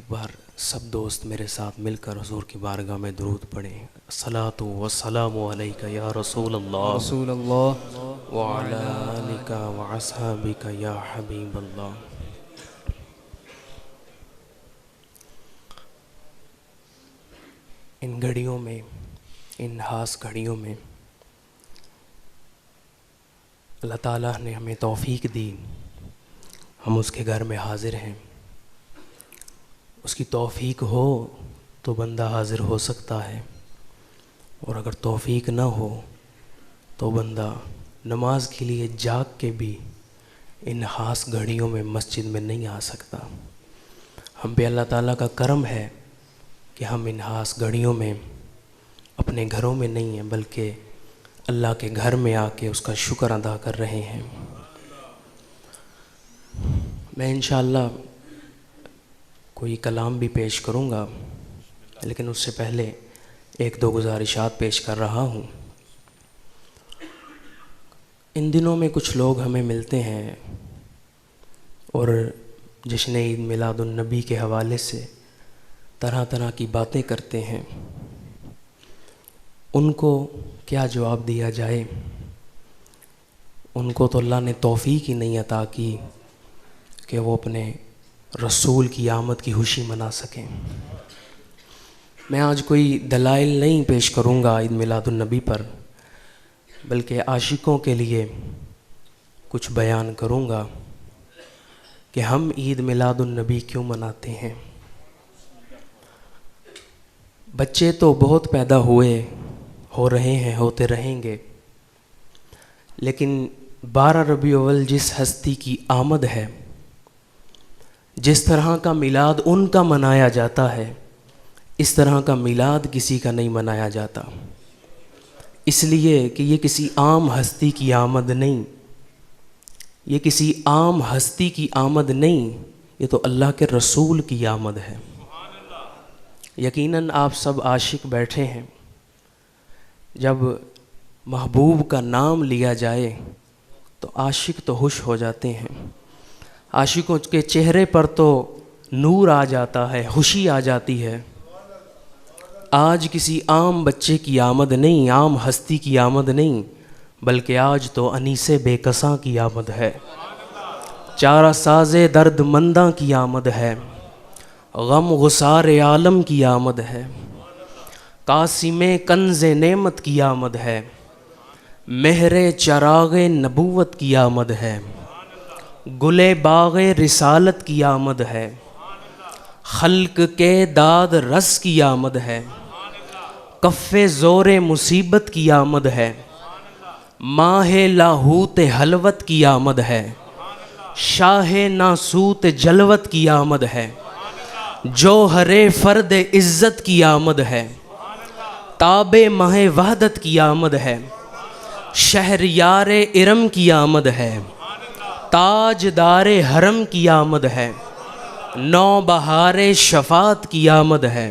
ایک بار سب دوست میرے ساتھ مل کر حضور کی بارگاہ میں درود پڑھیں۔ الصلاۃ والسلام علیک یا رسول اللہ وعلی آلک واصحابک یا حبیب اللہ۔ ان گھڑیوں میں، ان خاص گھڑیوں میں اللہ تعالیٰ نے ہمیں توفیق دی، ہم اس کے گھر میں حاضر ہیں۔ اس کی توفیق ہو تو بندہ حاضر ہو سکتا ہے، اور اگر توفیق نہ ہو تو بندہ نماز کے لیے جاگ کے بھی ان خاص گھڑیوں میں مسجد میں نہیں آ سکتا۔ ہم پہ اللہ تعالیٰ کا کرم ہے کہ ہم ان خاص گھڑیوں میں اپنے گھروں میں نہیں ہیں بلکہ اللہ کے گھر میں آ کے اس کا شکر ادا کر رہے ہیں۔ میں انشاءاللہ کوئی کلام بھی پیش کروں گا، لیکن اس سے پہلے ایک دو گزارشات پیش کر رہا ہوں۔ ان دنوں میں کچھ لوگ ہمیں ملتے ہیں اور جشن عید میلاد النبی کے حوالے سے طرح طرح کی باتیں کرتے ہیں۔ ان کو کیا جواب دیا جائے؟ ان کو تو اللہ نے توفیق ہی نہیں عطا کی کہ وہ اپنے رسول کی آمد کی خوشی منا سکیں۔ میں آج کوئی دلائل نہیں پیش کروں گا عید میلاد النبی پر، بلکہ عاشقوں کے لیے کچھ بیان کروں گا کہ ہم عید میلاد النبی کیوں مناتے ہیں۔ بچے تو بہت پیدا ہوئے، ہو رہے ہیں، ہوتے رہیں گے، لیکن 12 ربیع الاول جس ہستی کی آمد ہے، جس طرح کا میلاد ان کا منایا جاتا ہے، اس طرح کا میلاد کسی کا نہیں منایا جاتا، اس لیے کہ یہ کسی عام ہستی کی آمد نہیں، یہ کسی عام ہستی کی آمد نہیں، یہ تو اللہ کے رسول کی آمد ہے۔ یقیناً آپ سب عاشق بیٹھے ہیں، جب محبوب کا نام لیا جائے تو عاشق تو خوش ہو جاتے ہیں، عاشقوں کے چہرے پر تو نور آ جاتا ہے، خوشی آ جاتی ہے۔ آج کسی عام بچے کی آمد نہیں، عام ہستی کی آمد نہیں، بلکہ آج تو انیس بے کساں کی آمد ہے، چارہ ساز درد منداں کی آمد ہے، غم غسار عالم کی آمد ہے، قاسم کنز نعمت کی آمد ہے، مہر چراغ نبوت کی آمد ہے، گل باغ رسالت کی آمد ہے، خلق کے داد رس کی آمد ہے، کف زور مصیبت کی آمد ہے، ماہ لاہوت حلوت کی آمد ہے، شاہ ناسوت جلوت کی آمد ہے، جوہر فرد عزت کی آمد ہے، تاب ماہ وحدت کی آمد ہے، شہریار ارم کی آمد ہے، تاجدار حرم کی آمد ہے، نو بہار شفاعت کی آمد ہے،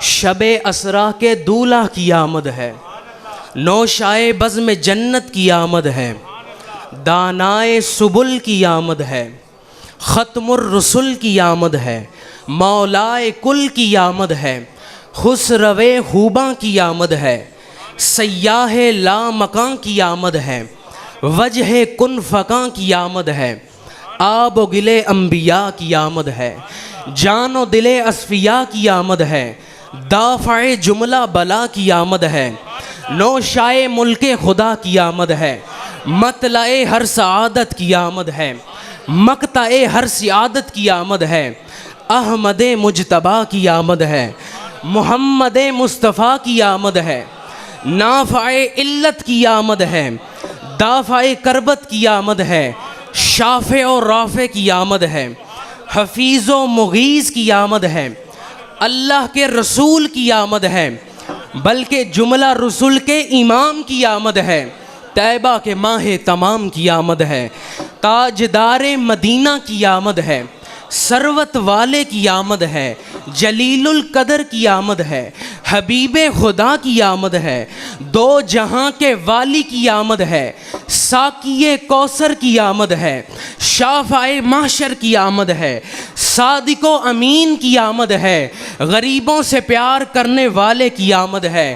شب اسرا کے دولہ کی آمد ہے، نوشائے بزم جنت کی آمد ہے، دانائے سبل کی آمد ہے، ختم الرسل کی آمد ہے، مولائے کل کی آمد ہے، خسرو خوباں کی آمد ہے، سیاہ لا مکاں کی آمد ہے، وجہ کن فکاں کی آمد ہے، آب و گلے انبیاء کی آمد ہے، جان و دل اصفیاء کی آمد ہے، دافع جملہ بلا کی آمد ہے، نوشائے ملک خدا کی آمد ہے، مطلع ہر سعادت کی آمد ہے، مقطع ہر سعادت کی آمد ہے، احمد مجتبیٰ کی آمد ہے، محمد مصطفیٰ کی آمد ہے، نافع علت کی آمد ہے، دافع کربت کی آمد ہے، شافع و رافع کی آمد ہے، حفیظ و مغیث کی آمد ہے، اللہ کے رسول کی آمد ہے، بلکہ جملہ رسول کے امام کی آمد ہے، طیبہ کے ماہ تمام کی آمد ہے، تاجدار مدینہ کی آمد ہے، ثروت والے کی آمد ہے، جلیل القدر کی آمد ہے، حبیب خدا کی آمد ہے، دو جہاں کے والی کی آمد ہے، ساقی کوثر کی آمد ہے، شافع محشر کی آمد ہے، صادق و امین کی آمد ہے، غریبوں سے پیار کرنے والے کی آمد ہے،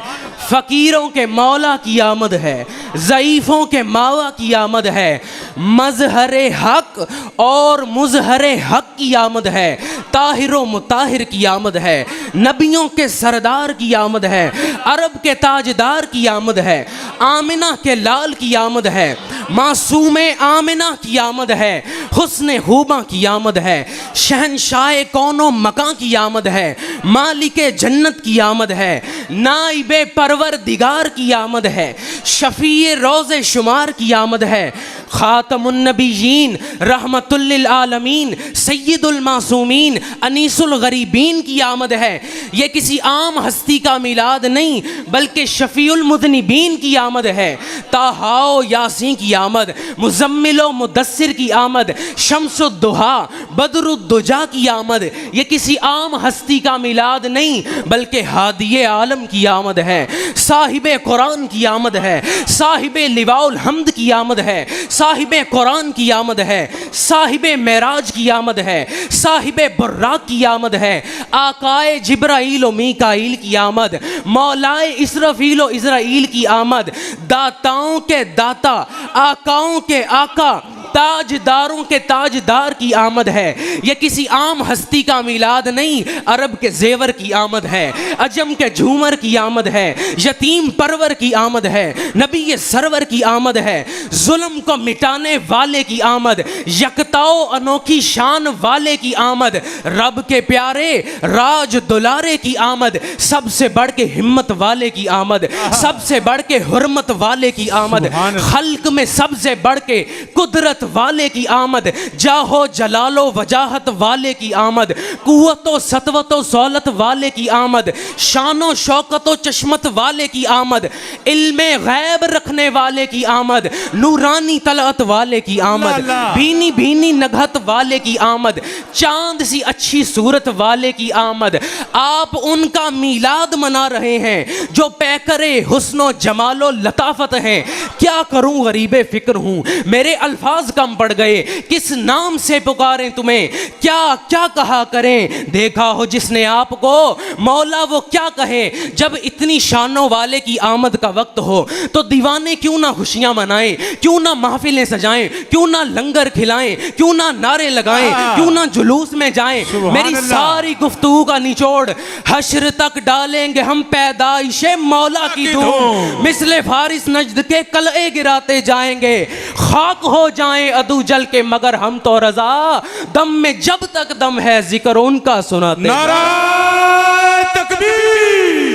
فقیروں کے مولا کی آمد ہے، ضعیفوں کے ماوا کی آمد ہے، مظہر حق اور مظہر حق کی آمد ہے، طاہر و مطہر کی آمد ہے، نبیوں کے سردار کی آمد ہے، عرب کے تاجدار کی آمد ہے، آمنہ کے لال کی آمد ہے، معصوم آمنہ کی آمد ہے، حسن خوباں کی آمد ہے، شہنشاہ کون و مکاں کی آمد ہے، مالک جنت کی آمد ہے، نائب پروردگار کی آمد ہے، شفیع روز شمار کی آمد ہے، خاتم النبیین رحمت للعالمین سید المعصومین انیس الغریبین کی آمد ہے۔ یہ کسی عام ہستی کا میلاد نہیں بلکہ شفیع المذنبین کی آمد ہے، طٰہٰ و یاسین کی آمد، مزمل و مدثر کی آمد، شمس الضحیٰ بدر الدجیٰ کی آمد۔ یہ کسی عام ہستی کا میلاد نہیں بلکہ ہادی عالم کی آمد ہے، صاحب قرآن کی آمد ہے، صاحب لواء الحمد کی آمد ہے، صاحب قرآن کی آمد ہے، صاحب معراج کی آمد ہے، صاحب براق کی آمد ہے، آقائے جبرائیل و میکائیل کی آمد، مولائے اسرافیل و اسرائیل کی آمد، داتاؤں کے داتا، آقاؤں کے آقا، تاجداروں کے تاجدار کی آمد ہے۔ یہ کسی عام ہستی کا میلاد نہیں، عرب کے زیور کی آمد ہے، عجم کے جھومر کی آمد ہے، یتیم پرور کی آمد ہے، نبی سرور کی آمد ہے، ظلم کو مٹانے والے کی آمد، یکتا و انوکھی شان والے کی آمد، رب کے پیارے راج دلارے کی آمد، سب سے بڑھ کے ہمت والے کی آمد، سب سے بڑھ کے حرمت والے کی آمد، خلق میں سب سے بڑھ کے قدرت والے کی آمد، جاہ و جلال و وجاہت والے کی آمد، قوت و سطوت و سہولت والے کی آمد، شان و شوکت و چشمت والے کی آمد، علم غیب رکھنے والے کی آمد، نورانی طلعت والے کی آمد، بھینی بھینی نگہت والے کی آمد، چاند سی اچھی صورت والے کی آمد۔ آپ ان کا میلاد منا رہے ہیں جو پیکر حسن و جمال و لطافت ہیں۔ کیا کروں غریب فکر ہوں، میرے الفاظ کم پڑ گئے، کس نام سے پکاریں تمہیں، کیا کیا کہا کریں، دیکھا ہو جس نے آپ کو مولا وہ کیا کہے۔ جب اتنی شانوں والے کی آمد کا وقت ہو تو دیوانے کیوں نہ خوشیاں منائیں، کیوں نہ محفلیں سجائیں، کیوں نہ لنگر کھلائیں، کیوں نہ نعرے لگائیں، کیوں نہ جلوس میں جائیں۔ میری ساری گفتگو کا نچوڑ، حشر تک ڈالیں گے ہم پیدائش مولا کی دھوم، مثل فارس نجد کے قلعے گراتے جائیں گے، خاک ہو جائیں عدو جل کے مگر ہم تو رضا، دم میں جب تک دم ہے ذکر ان کا سناتے۔ نعرہ تکبیر،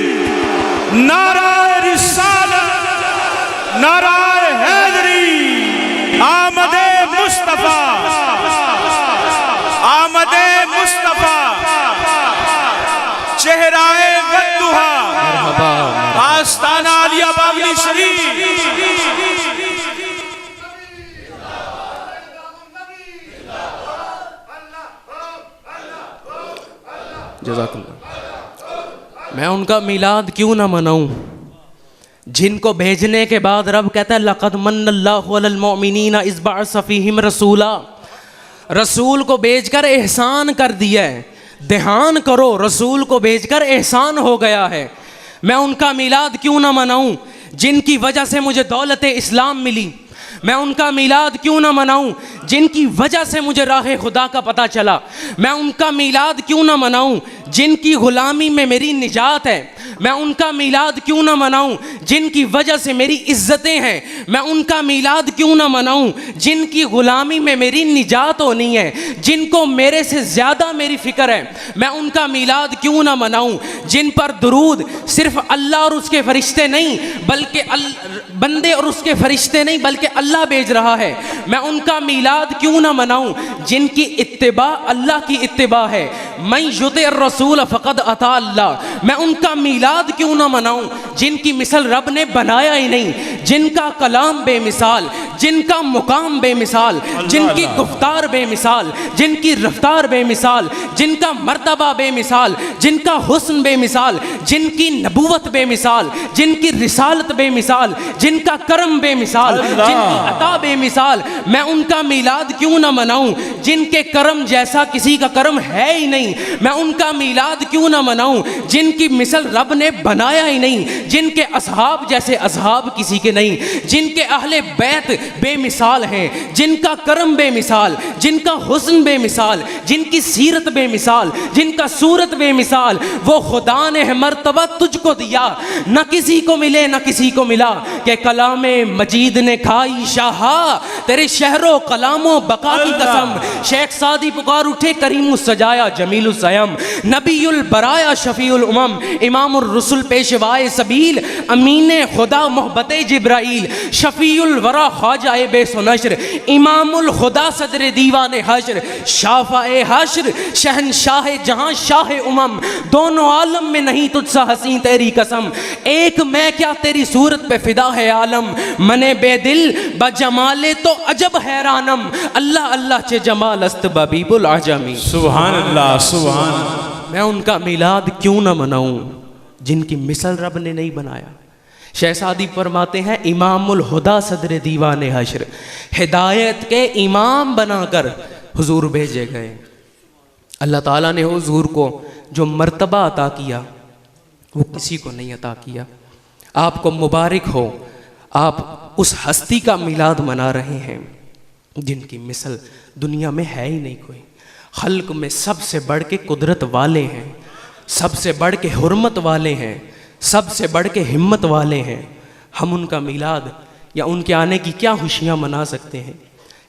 نعرہ رسالت، نعرہ حیدری، آمد مصطفیٰ، آمد مصطفیٰ، چہرہ والضحیٰ، آستانہ علیہ باغی شریف۔ جزاک اللہ۔ میں ان کا میلاد کیوں نہ مناؤں جن کو بھیجنے کے بعد رب کہتا ہے لَقَدْ مَنَّ اللَّهُ عَلَى الْمُؤْمِنِينَ إِذْ بَعَثَ فِيهِمْ رَسُولًا، رسول کو بھیج کر احسان کر دیا ہے۔ دھیان کرو، رسول کو بھیج کر احسان ہو گیا ہے۔ میں ان کا میلاد کیوں نہ مناؤں جن کی وجہ سے مجھے دولت اسلام ملی، میں ان کا میلاد کیوں نہ مناؤں جن کی وجہ سے مجھے راہ خدا کا پتہ چلا، میں ان کا میلاد کیوں نہ مناؤں جن کی غلامی میں میری نجات ہے، میں ان کا میلاد کیوں نہ مناؤں جن کی وجہ سے میری عزتیں ہیں، میں ان کا میلاد کیوں نہ مناؤں جن کی غلامی میں میری نجات ہونی ہے، جن کو میرے سے زیادہ میری فکر ہے، میں ان کا میلاد کیوں نہ مناؤں جن پر درود صرف اللہ اور اس کے فرشتے نہیں بلکہ بندے اور اس کے فرشتے نہیں بلکہ اللہ بھیج رہا ہے، میں ان کا میلاد کیوں نہ مناؤں جن کی اتباع اللہ کی اتباع ہے، من یطع الرسول فقد اطاع اللہ، میں ان کا میلاد کیوں نہ مناؤں جن کی مثل رب نے بنایا ہی نہیں، جن کا کلام بے مثال، جن کا مقام بے مثال، جن کی گفتار بے مثال، جن کی رفتار بے مثال، جن کا مرتبہ بے مثال، جن کا حسن بے مثال، جن کی نبوت بے مثال، جن کی رسالت بے مثال، جن کا کرم بے مثال، جن کی عطا بے مثال، میں ان کا میلاد کیوں نہ مناؤں؟ جن کے کرم جیسا کسی کا کرم ہے ہی نہیں، میں ان کا میلاد کیوں نہ مناؤں؟ جن کی مثل رب نے بنایا ہی نہیں، جن کے اصحاب جیسے اصحاب کسی کے نہیں، جن کے اہل بیت بے مثال ہیں، جن کا کرم بے مثال، جن کا حسن بے مثال، جن کی سیرت بے مثال، جن کا صورت بے مثال، وہ خدا نے مرتبہ تجھ کو دیا، نہ کسی کو ملے نہ کسی کو ملا، کہ کلام مجید نے کھائی شاہا تیرے شہر و کلام و بقا کی قسم۔ شیخ سعدی پکار اٹھے کریم السجایا جمیل السیم، نبی البرایا شفیع الامم، امام الرسل پیشوائے سبیل، امین خدا محبت جبرائیل، شفیع الورا خواجہ بے سنشر، امام الخدا صدر دیوان حشر، شافع حشر شہنشاہ جہاں شاہ امم، دونوں عالم میں نہیں تجھ سا حسین تیری قسم، ایک میں کیا تیری صورت پہ فدا ہے عالم، منے بے دل بجمال تو عجب حیرانم، اللہ اللہ چے جمال است ببیب العجمی۔ سبحان اللہ سبحان اللہ۔ میں ان کا میلاد کیوں نہ مناؤں جن کی مثل رب نے نہیں بنایا؟ شیخ سعدی فرماتے ہیں امام الہدا صدر دیوان حشر، ہدایت کے امام بنا کر حضور بھیجے گئے۔ اللہ تعالیٰ نے حضور کو جو مرتبہ عطا کیا وہ کسی کو نہیں عطا کیا۔ آپ کو مبارک ہو، آپ اس ہستی کا میلاد منا رہے ہیں جن کی مثل دنیا میں ہے ہی نہیں کوئی، خلق میں سب سے بڑھ کے قدرت والے ہیں، سب سے بڑھ کے حرمت والے ہیں، سب سے بڑھ کے ہمت والے ہیں۔ ہم ان کا میلاد یا ان کے آنے کی کیا خوشیاں منا سکتے ہیں؟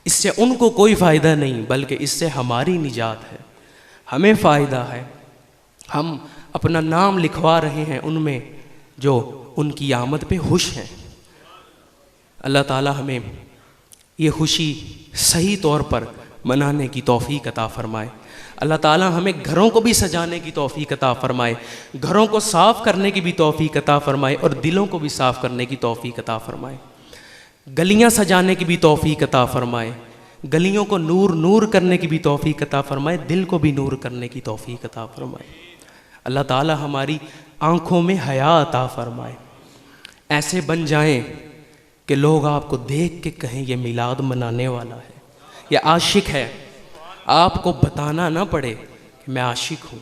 اس سے ان کو کوئی فائدہ نہیں، بلکہ اس سے ہماری نجات ہے، ہمیں فائدہ ہے۔ ہم اپنا نام لکھوا رہے ہیں ان میں جو ان کی آمد پہ خوش ہیں۔ اللہ تعالی ہمیں یہ خوشی صحیح طور پر منانے کی توفیق عطا فرمائے۔ اللہ تعالی ہمیں گھروں کو بھی سجانے کی توفیق عطا فرمائے، گھروں کو صاف کرنے کی بھی توفیق عطا فرمائے، اور دلوں کو بھی صاف کرنے کی توفیق عطا فرمائے، گلیاں سجانے کی بھی توفیق عطا فرمائے، گلیوں کو نور نور کرنے کی بھی توفیق عطا فرمائے، دل کو بھی نور کرنے کی توفیق عطا فرمائے۔ اللہ تعالی ہماری آنکھوں میں حیا عطا فرمائے، ایسے بن جائیں کہ لوگ آپ کو دیکھ کے کہیں یہ میلاد منانے والا ہے، یہ عاشق ہے، آپ کو بتانا نہ پڑے کہ میں عاشق ہوں،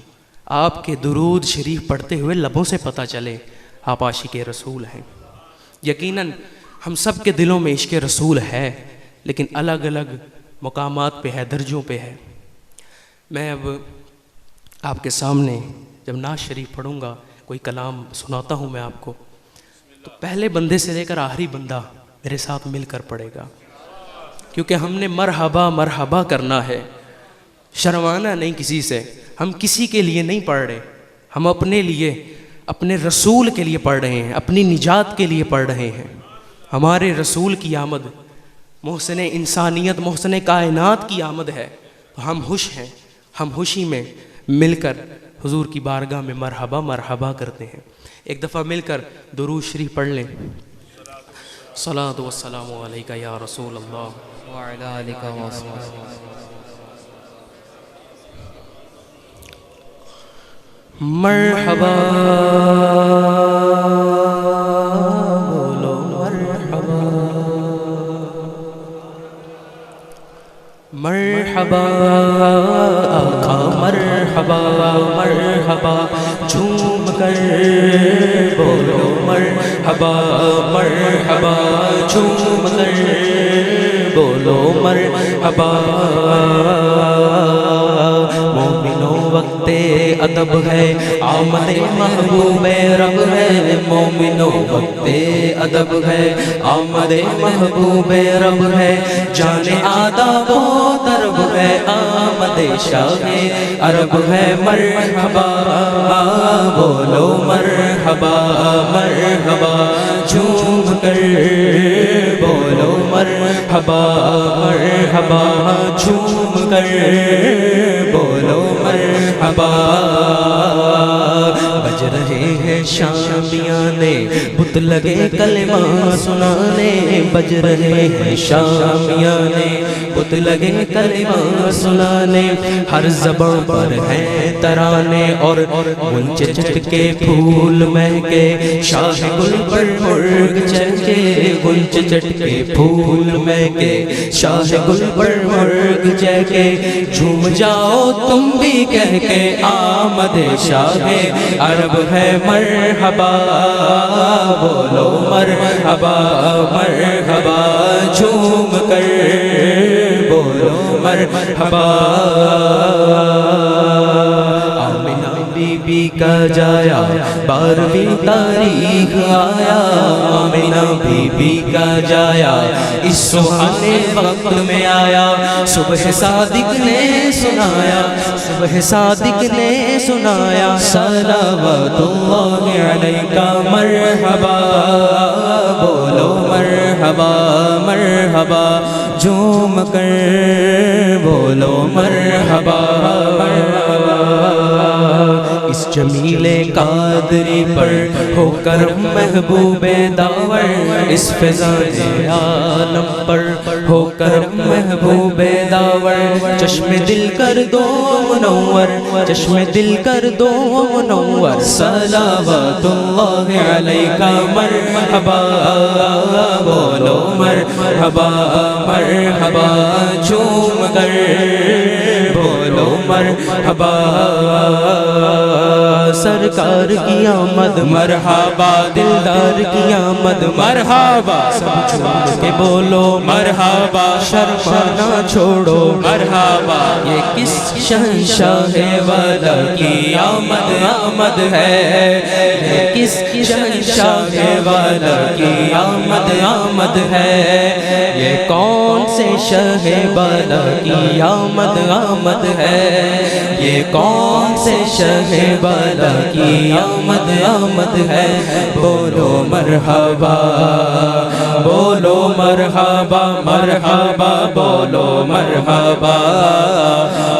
آپ کے درود شریف پڑھتے ہوئے لبوں سے پتہ چلے آپ عاشق رسول ہیں۔ یقیناً ہم سب کے دلوں میں عشق رسول ہے، لیکن الگ الگ مقامات پہ ہے، درجوں پہ ہے۔ میں اب آپ کے سامنے جب نعت شریف پڑھوں گا، کوئی کلام سناتا ہوں میں آپ کو، تو پہلے بندے سے لے کر آخری بندہ میرے ساتھ مل کر پڑھے گا، کیونکہ ہم نے مرحبا مرحبا کرنا ہے، شرمانا نہیں کسی سے۔ ہم کسی کے لیے نہیں پڑھ رہے، ہم اپنے لیے، اپنے رسول کے لیے پڑھ رہے ہیں، اپنی نجات کے لیے پڑھ رہے ہیں۔ ہمارے رسول کی آمد محسن انسانیت، محسن کائنات کی آمد ہے، تو ہم خوش ہیں، ہم خوشی میں مل کر حضور کی بارگاہ میں مرحبا مرحبا کرتے ہیں۔ ایک دفعہ مل کر درود شریف پڑھ لیں۔ صلاۃ والسلام علیک یا رسول اللہ وعلی آلک وصحبہ۔ مرحبا بولو مرحبا، مرحبا آقا مرحبا، مرحبا جھوم کر بولو مرحبا، مرحبا جھوم کر بولو مرحبا۔ مومنوں وقت ادب ہے، آمد محبوب رب ہے، مومنوں وقت ادب ہے، آمد محبوب رب ہے، جان آداب و طرب ہے، آمد شاہ عرب ہے۔ مرحبا بولو مرحبا، مرحبا جھوم کر بولو مرحبا، مرحبا جھوم کر بولو مرحبا۔ بج رہے ہیں شامیانے بت لگے کلمہ سنانے بج رہے ہیں شامیانے بت لگے کلمہ سنانے ہر زباں پر ہیں ترانے اور غنچے چٹکے پھول مہکے شاہ گل پر مرغ چہکے غنچے چٹکے پھول مہکے شاہ گل پر مرغ چہکے جھوم جاؤ تم بھی کہہ کے آمد شاہ عرب ہے مرحبا بولو مرحبا مرحبا جھوم کر بولو مرحبا آمنہ بی بی کا جایا 12ویں تاریخ آیا آمنہ بی بی کا جایا اس سہانے وقت میں آیا صبح صادق نے سنایا صبح صادق نے سنایا صلوات اللہ علیکہ مرحبا بولو مرحبا مرحبا جھوم کر بولو مرحبا اس جمیل قادری پر ہو کرم محبوب داور اس فضائے عالم پر ہو کرم محبوب داور چشم دل کر دو منور چشم دل کر دو منور صلوات اللہ علیکہ مرحبا بولو مرحبا مرحبا جھوم کر بولو مرحبا سرکار کی آمد مرحبا دلدار کی آمد مرحبا سب جھوم کے بولو مرحبا شرمانا چھوڑو مرحبا یہ کس شہنشاہ والا کی آمد آمد ہے یہ کس شہنشاہ والا کی آمد آمد ہے یہ کون سے شاہ والا کی آمد آمد ہے یہ کون سے شاہ والا کی آمد آمد ہے بولو مرحبا بولو مرحبا مرحبا بولو مرحبا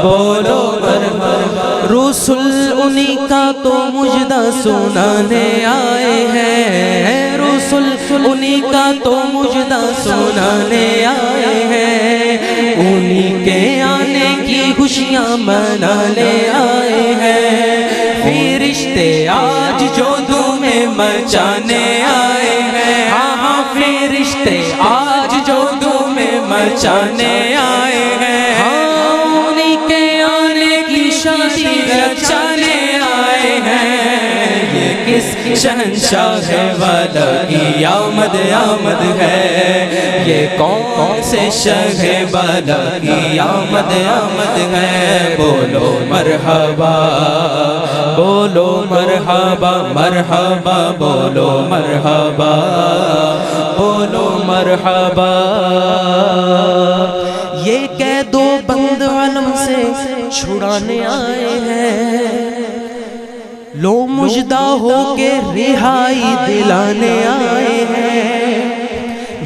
بولو مرحبا رسول انہی کا تو مجدہ سنانے آئے ہیں رسول انہی کا تو مجدہ سنانے آئے ہیں انہی کے آنے کی خوشیاں منانے آئے ہیں فرشتے آج جو دھومیں مچانے آئے ہیں ہاں فرشتے آج جو دھومیں مچانے آئے ہیں انہی کے آنے کی شادی رچانے آئے ہیں یہ کس شہنشاہ والا کی آمد آمد ہے یہ کون سے شاہ والا کی آمد آمد ہے بولو مرحبا بولو مرحبا مرحبا بولو مرحبا بولو مرحبا یہ قید و بند علم سے چھڑانے آئے ہیں لو مجدہ ہو کے رہائی دلانے آئے ہیں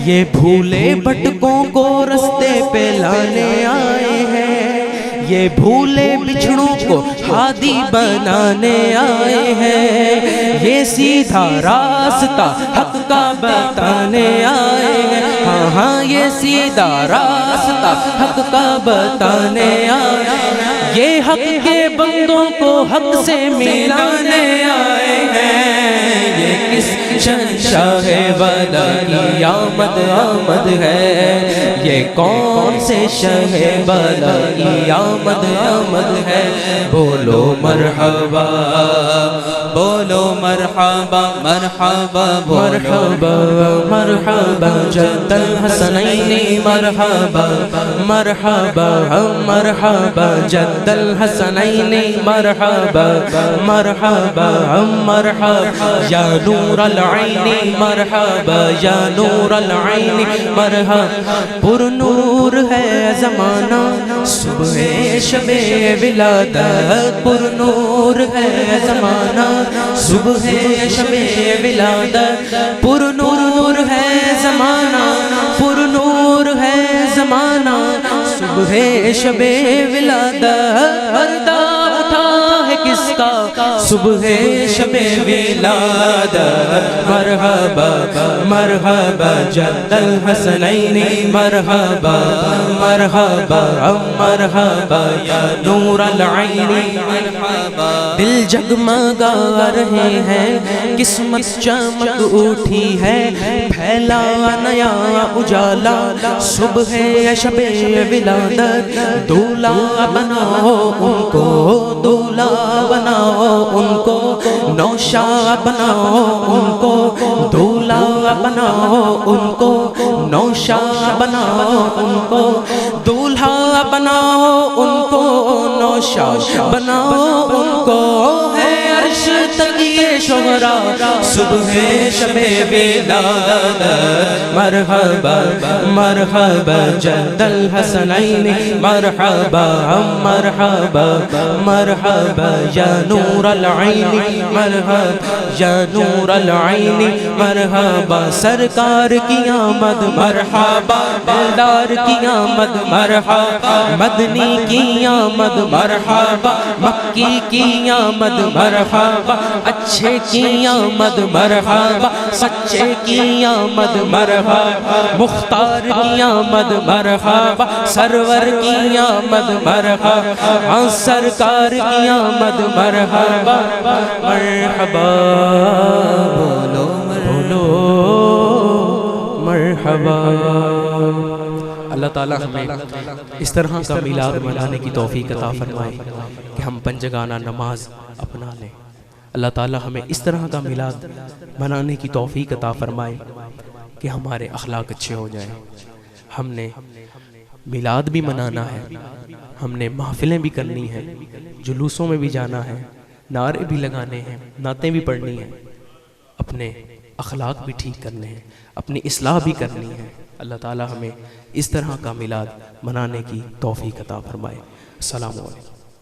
یہ بھولے بھٹکوں کو رستے پہ لانے آئے ہیں یہ بھولے بچھڑوں کو ہادی بنانے آئے ہیں یہ سیدھا راستہ حق کا بتانے آئے ہیں ہاں ہاں یہ سیدھا راستہ حق کا بتانے آئے ہیں یہ حق کے بندوں کو حق سے ملانے آئے ہیں یہ کس شہنشاہ والا کی آمد آمد ہے یہ کون سے شاہ والا کی آمد آمد ہے بولو مرحبا بولو مرحبا مرحبا مرحبا مرحبا جد الحسنین مرحبا مرحبا مرحبا جد الحسنین مرحبا مرحبا مرحبا یا نور العین مرحبا یا نور العین مرحبا پر نور ہے زمانہ صبح شب ولادت پر نور ہے زمانہ صبح شب ولادت پر نور ہے زمانہ پر نور ہے زمانہ صبح شب ولادت پردہ اٹھا ہے کس کا صبح شب ولادت مرحبا مرحبا جد الحسنین مرحبا مرحبا مرحبا یا نور العین مرحبا دل جگمگا رہے ہیں قسمت چمک اٹھی ہے پھیلا نیا اجالا صبح شب ولادت دولہا بناؤ ان کو دولہا بناؤ ان کو نوشا بناؤ ان کو دولہا بناؤ ان کو نوشا بناؤ ان کو دولہا بناؤ ان کو نوشا بناؤ ان کو ہے عرش تک یہ شہرا صبح شب ولادت مرحبا مرحبا جد الحسنین مرحبا مرحبا مرحبا یا نور العین مرحبا یا نور العین مرحبا سرکار کی آمد مرحبا دلدار کی آمد مرحبا مدنی کی آمد مرحبا مکی کی آمد مرحبا اچھے کی آمد مرحبا سچے کی آمد مرحبا مختار کی آمد مرحبا سرور کی آمد مرحبا سرکار کی آمد مرحبا مرحبا بولو بولو مرحبا اللہ تعالیٰ ہمیں اس طرح کا میلاد منانے کی توفیق عطا فرمائے کہ ہم پنجگانہ نماز اپنا لیں۔ اللہ تعالیٰ ہمیں اس طرح کا میلاد منانے کی توفیق عطا فرمائے کہ ہمارے اخلاق اچھے ہو جائیں۔ ہم نے میلاد بھی منانا ہے، ہم نے محفلیں بھی کرنی ہیں، جلوسوں میں بھی جانا ہے، نعرے بھی لگانے ہیں، نعتیں بھی پڑھنی ہیں، اپنے اخلاق بھی ٹھیک کرنے ہیں، اپنی اصلاح بھی کرنی ہے۔ اللہ تعالیٰ ہمیں اس طرح کا میلاد منانے کی توفیق عطا فرمائے۔ السلام علیکم۔